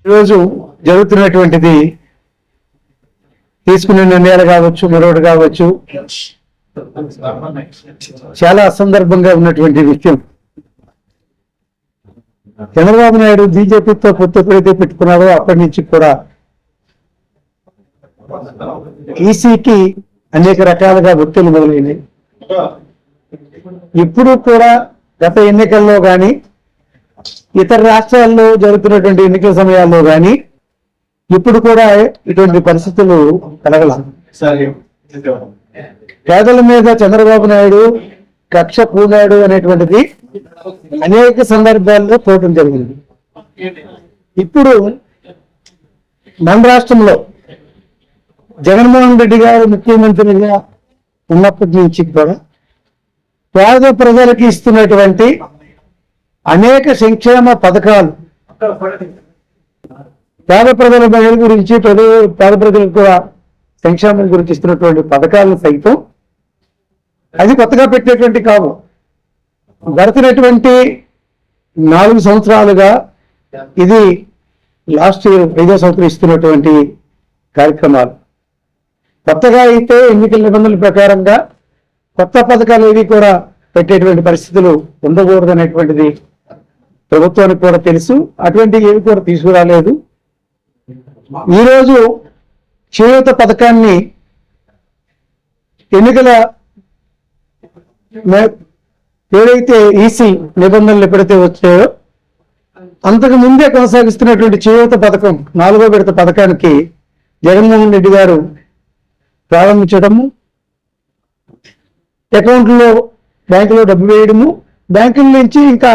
ఈరోజు జరుగుతున్నటువంటిది తీసుకునే నిర్ణయాలు కావచ్చు, మరొకటి కావచ్చు, చాలా అసందర్భంగా ఉన్నటువంటి విషయం. చంద్రబాబు నాయుడు బీజేపీతో పొత్తు ఎప్పుడైతే పెట్టుకున్నారో అప్పటి నుంచి కూడా ఈసీకి అనేక రకాలుగా ఒత్తిళ్లు మొదలైనాయి. ఇప్పుడు కూడా గత ఎన్నికల్లో కానీ ఇతర రాష్ట్రాల్లో జరుగుతున్నటువంటి ఎన్నికల సమయాల్లో కానీ ఇప్పుడు కూడా ఇటువంటి పరిస్థితులు కలగల. పేదల మీద చంద్రబాబు నాయుడు కక్ష పూనాడు అనేటువంటిది అనేక సందర్భాల్లో పోవటం జరిగింది. ఇప్పుడు మన రాష్ట్రంలో జగన్మోహన్ రెడ్డి గారు ముఖ్యమంత్రిగా ఉన్నప్పటి నుంచి కూడా పేద ప్రజలకి ఇస్తున్నటువంటి అనేక సంక్షేమ పథకాలు, పేద ప్రజల మహిళల గురించి, పేద ప్రజలకు కూడా సంక్షేమం గురించి ఇస్తున్నటువంటి పథకాలను సైతం అది కొత్తగా పెట్టేటువంటి కావు. గడిచినటువంటి 4 సంవత్సరాలుగా ఇది లాస్ట్ ఇయర్ 5వ సంవత్సరం ఇస్తున్నటువంటి కార్యక్రమాలు. కొత్తగా అయితే ఎన్నికల నిబంధనల ప్రకారంగా కొత్త పథకాలు ఏవి కూడా పెట్టేటువంటి పరిస్థితులు ఉండకూడదు అనేటువంటిది ప్రభుత్వానికి కూడా తెలుసు. అటువంటి ఏవి కూడా తీసుకురాలేదు. ఈరోజు చేయూత పథకాన్ని ఎన్నికల ఏదైతే ఈసీ నిబంధనలు ఎప్పుడైతే వచ్చాయో అంతకు ముందే కొనసాగిస్తున్నటువంటి చేయూత పథకం 4వ విడత పథకానికి జగన్మోహన్ రెడ్డి గారు ప్రారంభించడము, అకౌంట్లో బ్యాంకులో డబ్బు వేయడము, బ్యాంకుల నుంచి ఇంకా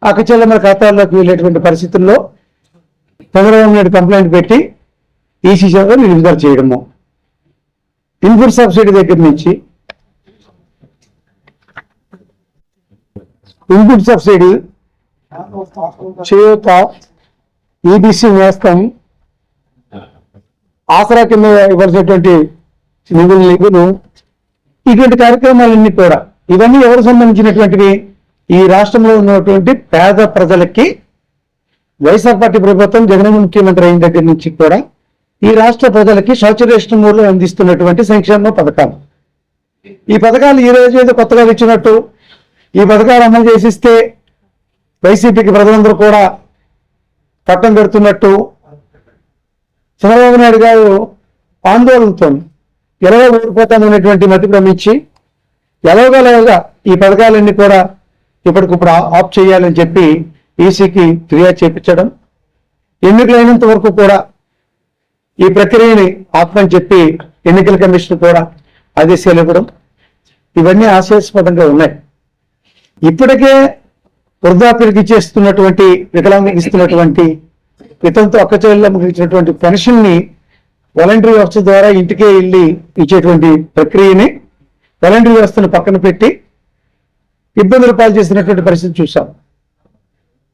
అక్కచెల్లెమ్మల ఖాతాల్లోకి వెళ్ళేటువంటి పరిస్థితుల్లో చంద్రబాబు నాయుడు కంప్లైంట్ పెట్టి ఈసీ సేవలు నిలుపుదల చేయడము, ఇన్పుట్ సబ్సిడీ దగ్గర నుంచి ఇన్పుట్ సబ్సిడీ, చేయూత, ఈబీసీ నేస్తం, ఆసరా కింద ఇవ్వాల్సినటువంటి నిధులు, ఇటువంటి కార్యక్రమాలన్నీ కూడా ఇవన్నీ ఎవరు సంబంధించినటువంటివి? ఈ రాష్ట్రంలో ఉన్నటువంటి పేద ప్రజలకి వైఎస్ఆర్ పార్టీ ప్రభుత్వం జగన్మోహన్ ముఖ్యమంత్రి అయిన దగ్గర నుంచి కూడా ఈ రాష్ట్ర ప్రజలకి సాచురేషన్ మోడ్లో అందిస్తున్నటువంటి సంక్షేమ పథకాలు. ఈ పథకాలు ఈ రోజు ఏదో కొత్తగా ఇచ్చినట్టు ఈ పథకాలు అమలు చేసిస్తే వైసీపీకి ప్రజలందరూ కూడా పట్టం పెడుతున్నట్టు చంద్రబాబు నాయుడు గారు ఆందోళనతో ఎలాగో ఓడిపోతామనేటువంటి మతి భ్రమించి ఎలాగోలాగా ఈ పథకాలన్నీ కూడా ఇప్పటికిప్పుడు ఆఫ్ చేయాలని చెప్పి ఈసీకి ఫిర్యాదు చేయించడం, ఎన్నికలైనంత వరకు కూడా ఈ ప్రక్రియని ఆపమని చెప్పి ఎన్నికల కమిషన్ కూడా ఆదేశాలు ఇవ్వడం, ఇవన్నీ హాస్యాస్పదంగా ఉన్నాయి. ఇప్పటికే వృద్ధాప్యులకు ఇచ్చేస్తున్నటువంటి, వికలాంగులకు ఇస్తున్నటువంటి, వితంతు అక్కచెల్లెమ్మకు ఇచ్చినటువంటి పెన్షన్ని వాలంటరీ వ్యవస్థ ద్వారా ఇంటికే వెళ్ళి ఇచ్చేటువంటి ప్రక్రియని వాలంటరీ వ్యవస్థను పక్కన పెట్టి ఇబ్బందులు పాలు చేసినటువంటి పరిస్థితి చూసాం.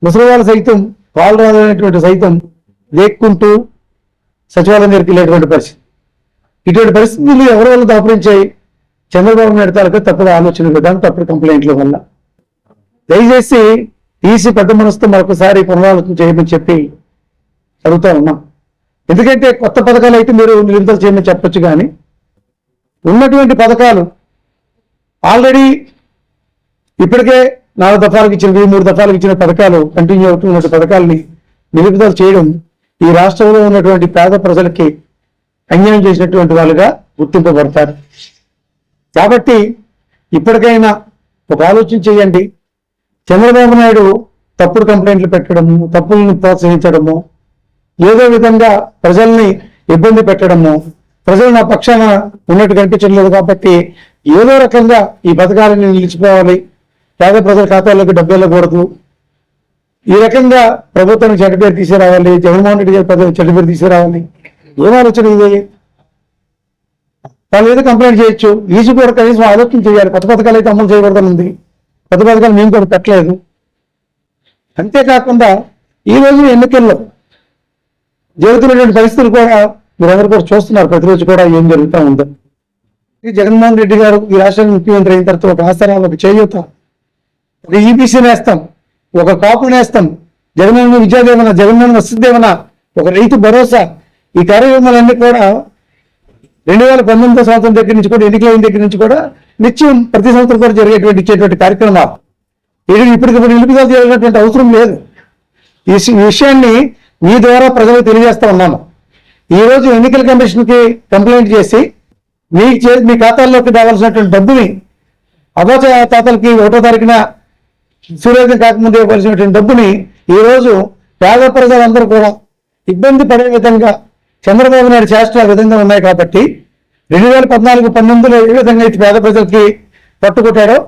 ముసలివాళ్ళు సైతం పాలు రాదనేటువంటి సైతం లేక్కుంటూ సచివాలయం దగ్గరికి వెళ్ళేటువంటి పరిస్థితి. ఇటువంటి పరిస్థితులు ఎవరి వల్ల దాపురించాయి? చంద్రబాబు నాయుడు తాలూకా తప్పుడు ఆలోచన విధానం, తప్పుడు కంప్లైంట్ల వల్ల. దయచేసి ఈసీ పెద్ద మనసుతో మరొకసారి పునరాలోచన చేయమని చెప్పి అడుగుతా ఉన్నాం. ఎందుకంటే కొత్త పథకాలు అయితే మీరు నిలుపుదల చేయమని చెప్పొచ్చు, కానీ ఉన్నటువంటి పథకాలు ఆల్రెడీ ఇప్పటికే 4 దఫాలకు ఇచ్చినవి, 3 దఫాలకు ఇచ్చిన పథకాలు, కంటిన్యూ అవుతున్న పథకాలని నిలుపుదల చేయడం ఈ రాష్ట్రంలో ఉన్నటువంటి పేద ప్రజలకి అన్యాయం చేసినటువంటి వాళ్ళుగా గుర్తింపబడతారు. కాబట్టి ఇప్పటికైనా ఒక ఆలోచన చేయండి. చంద్రబాబు నాయుడు తప్పుడు కంప్లైంట్లు పెట్టడము, తప్పులను ప్రోత్సహించడము, ఏదో విధంగా ప్రజల్ని ఇబ్బంది పెట్టడము, ప్రజలు నా పక్షాన ఉన్నట్టు కనిపించలేదు కాబట్టి ఏదో రకంగా ఈ పథకాలని నిలిచిపోవాలి, పేద ప్రజల ఖాతాల్లోకి డబ్బు వెళ్ళకూడదు, ఈ రకంగా ప్రభుత్వానికి చెడ్డ పేరు తీసుకురావాలి, జగన్మోహన్ రెడ్డి గారి ప్రజలకు చెడ్డ పేరు తీసుకురావాలి, ఏం ఆలోచన ఇది? వాళ్ళు ఏదో కంప్లైంట్ చేయొచ్చు, ఈజీ కూడా కనీసం ఆలోచన చేయాలి. కొత్త పథకాలు అయితే అమలు చేయకూడదని ఉంది, కొత్త పథకాలు మేము కూడా పెట్టలేదు. అంతేకాకుండా ఈరోజు ఎన్నికల్లో జరుగుతున్నటువంటి పరిస్థితులు కూడా మీరందరూ కూడా చూస్తున్నారు. ప్రతిరోజు కూడా ఏం జరుగుతూ ఉందో. జగన్మోహన్ రెడ్డి గారు ఈ రాష్ట్రానికి ముఖ్యమంత్రి అయిన తర్వాత ఒక ఆసరా, ఒక చేయూత, ఒక ఈబీసీ నేస్తాం, ఒక కాపు నేస్తాం, జగనన్న విద్యాదేవన, జగనన్న వసతిదేవన, ఒక రైతు భరోసా, ఈ కార్యక్రమాలన్నీ కూడా 2019 సంవత్సరం దగ్గర నుంచి కూడా, ఎన్నికలైన దగ్గర నుంచి కూడా నిత్యం ప్రతి సంవత్సరం కూడా ఇచ్చేటువంటి కార్యక్రమాలు. ఇప్పటికిప్పుడు నిలుపుదల చేయాల్సినటువంటి అవసరం లేదు. ఈ విషయాన్ని మీ ద్వారా ప్రజలకు తెలియజేస్తా ఉన్నాము. ఈ రోజు ఎన్నికల కమిషన్కి కంప్లైంట్ చేసి మీ ఖాతాల్లోకి రావాల్సినటువంటి డబ్బుని తాతలకి 1వ తారీఖున సూర్యోదయం కాకముందు ఇవ్వాల్సినటువంటి డబ్బుని ఈ రోజు పేద ప్రజలందరూ కూడా ఇబ్బంది పడే విధంగా చంద్రబాబు నాయుడు చేష్టలు ఆ విధంగా ఉన్నాయి. కాబట్టి 2014-19లో ఏ విధంగా అయితే పేద ప్రజలకి పట్టుకుంటాడో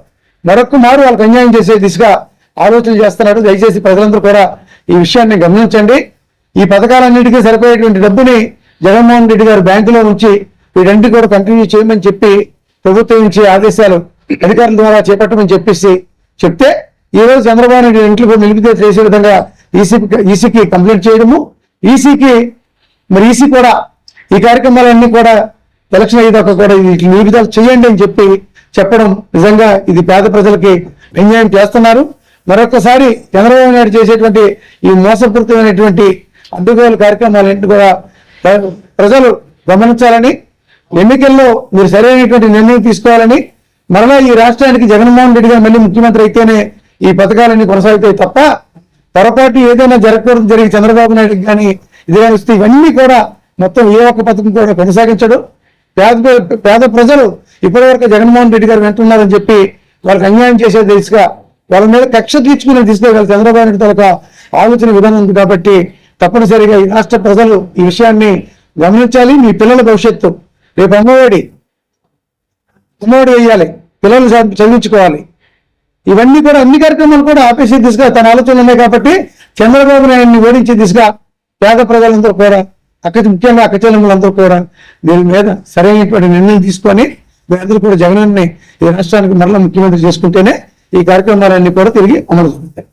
మరొక మారు వాళ్ళకి అన్యాయం చేసే దిశగా ఆలోచన చేస్తున్నాడు. దయచేసి ప్రజలందరూ కూడా ఈ విషయాన్ని గమనించండి. ఈ పథకాలన్నిటికీ సరిపోయేటువంటి డబ్బుని జగన్మోహన్ రెడ్డి గారు బ్యాంకులో ఉంచి వీటన్నిటి కూడా కంటిన్యూ చేయమని చెప్పి ప్రభుత్వం నుంచి ఆదేశాలు అధికారుల ద్వారా చేపట్టమని చెప్తే ఈ రోజు చంద్రబాబు నాయుడు ఇంట్లో కూడా నిలిపితే చేసే విధంగా ఈసీకి కంప్లైంట్ చేయడము, ఈసీ కూడా ఈ కార్యక్రమాలన్నీ కూడా ఎలక్షన్ అయ్యేదాకా కూడా నిలుపుదల చేయండి అని చెప్పడం నిజంగా ఇది పేద ప్రజలకి అన్యాయం చేస్తున్నారు. మరొకసారి చంద్రబాబు నాయుడు చేసేటువంటి ఈ మోసపూరితమైనటువంటి అడ్డుగోలు కార్యక్రమాలన్నింటి కూడా ప్రజలు గమనించాలని, ఎన్నికల్లో మీరు సరైనటువంటి నిర్ణయం తీసుకోవాలని, మరలా ఈ రాష్ట్రానికి జగన్మోహన్ రెడ్డి గారు మళ్ళీ ముఖ్యమంత్రి అయితేనే ఈ పథకాలన్నీ కొనసాగుతాయి తప్ప పొరపాటు ఏదైనా జరగకూడదు జరిగి చంద్రబాబు నాయుడు కానీ ఇది కానీ వస్తే ఇవన్నీ కూడా మొత్తం ఏ ఒక్క పథకం కూడా కొనసాగించడు. పేద ప్రజలు ఇప్పటివరకు జగన్మోహన్ రెడ్డి గారు వెంటున్నారని చెప్పి వాళ్ళకి అన్యాయం చేసే దిశగా వాళ్ళ మీద కక్ష తీర్చుకునే దిశగా చంద్రబాబు నాయుడు తరఫు ఆలోచన విధానం ఉంది. కాబట్టి తప్పనిసరిగా ఈ రాష్ట్ర ప్రజలు ఈ విషయాన్ని గమనించాలి. మీ పిల్లల భవిష్యత్తు రేపు అమ్మఒడి వేయాలి, పిల్లలు చదివించుకోవాలి. ఇవన్నీ కూడా అన్ని కార్యక్రమాలు కూడా ఆపేసే దిశగా తన ఆలోచనలు ఉన్నాయి. కాబట్టి చంద్రబాబు నాయుడిని ఓడించే దిశగా పేద ప్రజలందరూ కూడా ముఖ్యంగా అక్కచెల్లెములందరూ కూడా దీని మీద సరైనటువంటి నిర్ణయం తీసుకొని మీరందరూ కూడా జగనాన్ని ఈ రాష్ట్రానికి మరలా ముఖ్యమంత్రి చేసుకుంటేనే ఈ కార్యక్రమాలన్నీ కూడా తిరిగి అమలు జరుగుతాయి.